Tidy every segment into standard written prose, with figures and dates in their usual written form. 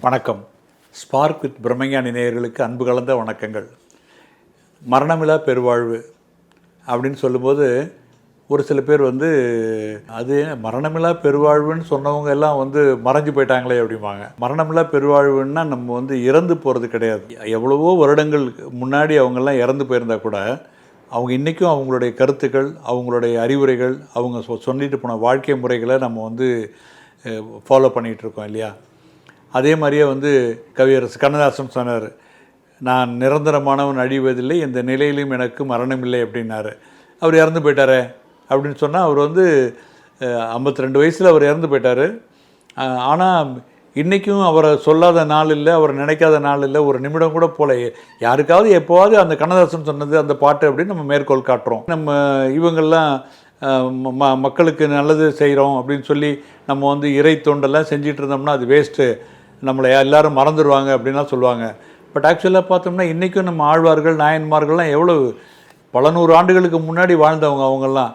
வணக்கம். Spark with பிரம்மஞானி நேயர்களுக்கு அன்பு கலந்த வணக்கங்கள். மரணமில்லா பெருவாழ்வு அப்படின்னு சொல்லும்போது ஒரு சில பேர் அது மரணமில்லா பெருவாழ்வுன்னு சொன்னவங்க எல்லாம் மறைஞ்சு போயிட்டாங்களே அப்படிம்பாங்க. மரணமில்லா பெருவாழ்வுன்னா நம்ம இறந்து போகிறது கிடையாது. எவ்வளவோ வருடங்கள் முன்னாடி அவங்கெல்லாம் இறந்து போயிருந்தா கூட அவங்க இன்றைக்கும் அவங்களுடைய கருத்துக்கள், அவங்களுடைய அறிவுரைகள், அவங்க சொல்லிட்டு போன வாழ்க்கை முறைகளை நம்ம ஃபாலோ பண்ணிகிட்ருக்கோம் இல்லையா? அதே மாதிரியே கவியரசு கண்ணதாசன் சொன்னார், நான் நிரந்தரமானவன் அழிவதில்லை, இந்த நிலையிலும் எனக்கு மரணமில்லை அப்படின்னாரு. அவர் இறந்து போயிட்டாரே அப்படின்னு சொன்னால் அவர் 52 வயசில் அவர் இறந்து போயிட்டார். ஆனால் இன்றைக்கும் அவரை சொல்லாத நாள் இல்லை, அவரை நினைக்காத நாள் இல்லை, ஒரு நிமிடம் கூட போல. யாருக்காவது எப்போவாவது அந்த கண்ணதாசன் சொன்னது அந்த பாட்டு அப்படின்னு நம்ம மேற்கோள் காட்டுறோம். நம்ம இவங்கெல்லாம் மக்களுக்கு நல்லது செய்கிறோம் அப்படின்னு சொல்லி நம்ம இறை தொண்டெல்லாம் செஞ்சிட்டு இருந்தோம்னா அது வேஸ்ட்டு, நம்மளை எல்லோரும் மறந்துடுவாங்க அப்படின்லாம் சொல்லுவாங்க. பட் ஆக்சுவலாக பார்த்தோம்னா இன்றைக்கும் நம்ம ஆழ்வார்கள், நாயன்மார்கள்லாம் எவ்வளோ பல நூறு ஆண்டுகளுக்கு முன்னாடி வாழ்ந்தவங்க அவங்கெல்லாம்.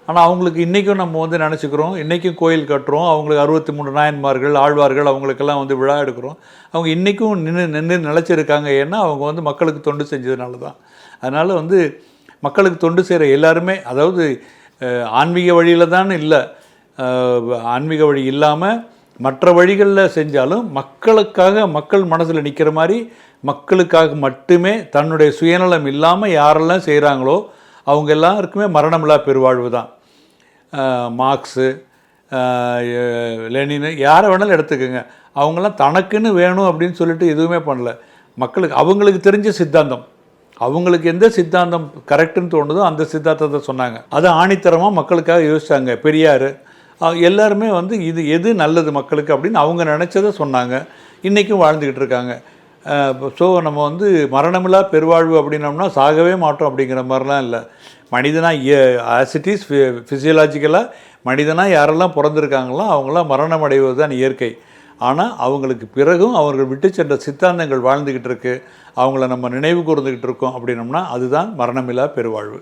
ஆனால் அவங்களுக்கு இன்றைக்கும் நம்ம நினச்சிக்கிறோம், இன்றைக்கும் கோயில் கட்டுறோம், அவங்களுக்கு 63 நாயன்மார்கள், ஆழ்வார்கள், அவங்களுக்கெல்லாம் விழா எடுக்கிறோம். அவங்க இன்றைக்கும் நின்று நிலச்சிருக்காங்க. ஏன்னா அவங்க மக்களுக்கு தொண்டு செஞ்சதுனால தான். அதனால் மக்களுக்கு தொண்டு செய்கிற எல்லாருமே, அதாவது ஆன்மீக வழியில் தான் இல்லை, ஆன்மீக வழி இல்லாமல் மற்ற வழிகளில் செஞ்சாலும் மக்களுக்காக, மக்கள் மனசில் நிற்கிற மாதிரி மக்களுக்காக மட்டுமே தன்னுடைய சுயநலம் இல்லாமல் யாரெல்லாம் செய்கிறாங்களோ அவங்க எல்லாருக்குமே மரணமில்லா பெருவாழ்வு தான். மார்க்ஸு, லெனின், யாரை வேணாலும் எடுத்துக்கோங்க, அவங்களாம் தனக்குன்னு வேணும் அப்படின்னு சொல்லிட்டு எதுவுமே பண்ணல. மக்களுக்கு அவங்களுக்கு தெரிஞ்ச சித்தாந்தம், அவங்களுக்கு எந்த சித்தாந்தம் கரெக்டுன்னு தோணுதோ அந்த சித்தாந்தத்தை சொன்னாங்க. அதை ஆணித்தரமாக மக்களுக்காக யோசித்தாங்க. பெரியார் எல்லாருமே இது எது நல்லது மக்களுக்கு அப்படின்னு அவங்க நினச்சதை சொன்னாங்க. இன்றைக்கும் வாழ்ந்துக்கிட்டு இருக்காங்க. ஸோ நம்ம மரணமில்லா பெருவாழ்வு அப்படின்னோம்னா சாகவே மாட்டோம் அப்படிங்கிற மாதிரிலாம் இல்லை. மனிதனாக ஆஸ் இட் இஸ் ஃபிசியலாஜிக்கலாக மனிதனாக யாரெல்லாம் பிறந்திருக்காங்களோ அவங்களாம் மரணம் அடைவது தான் இயற்கை. ஆனால் அவங்களுக்கு பிறகும் அவர்கள் விட்டு சென்ற சித்தாந்தங்கள் வாழ்ந்துக்கிட்டு இருக்குது, அவங்கள நம்ம நினைவு கூர்ந்துக்கிட்டு இருக்கோம் அப்படின்னோம்னா அதுதான் மரணமில்லா பெருவாழ்வு.